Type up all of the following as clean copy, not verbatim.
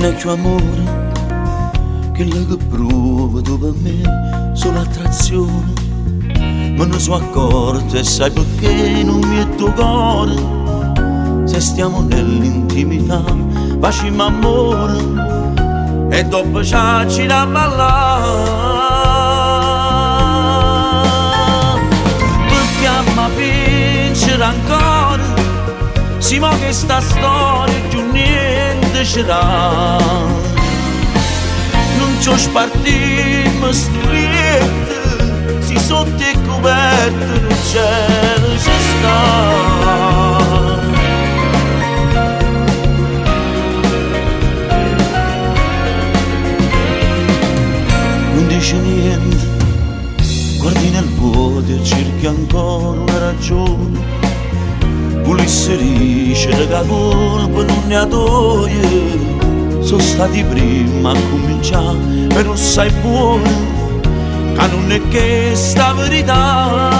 Non è più amore che lei che prova tu per me, solo attrazione. Ma non sono accorto e sai perché non mi è tuo cuore. Se stiamo nell'intimità facciamo amore e dopo ci da ballare. Perché a me vincere ancora, sì ma che sta storia più niente ce l'ha. Non ci spartiamo strette, si sotto e coperto nel cielo ci sta. Non dice niente, guardi nel vuoto e cerchi ancora una ragione. Volesse dicere che la colpa non ne ha toglie. Sono stati prima a cominciare, però sai buono che non è che sta verità.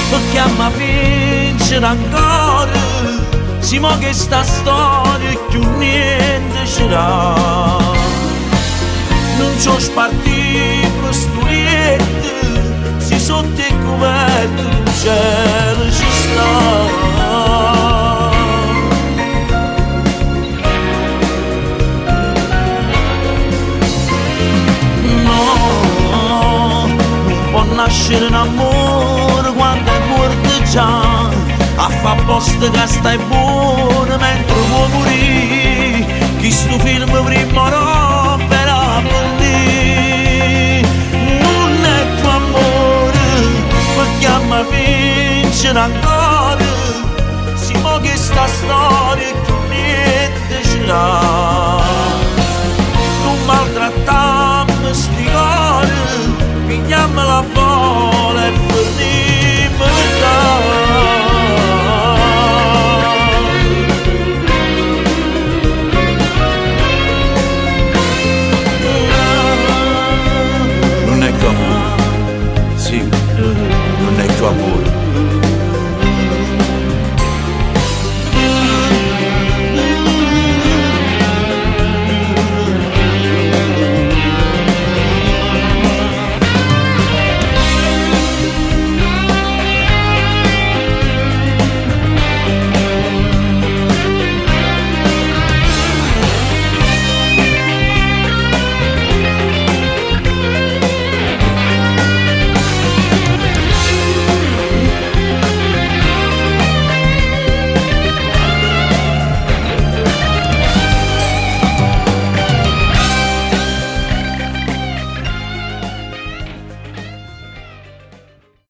Perché a me vincere ancora, sì ma che sta storia più niente ce l'ha. Non ci ho spartito storiette, si sotto e coperto il cielo ci sta. Nascere un amore quando è morto già, a fa posto che stai buono mentre vuoi morire. Chi sto film prima rompera per te. Non è tuo amore perché a me vincere ancora, si mo che sta storia che niente ce l'ha. Non maltrattammo sti cuore, pigliamo la bola e fermiamo là. Non è tuo amore, sì, non è tuo amore.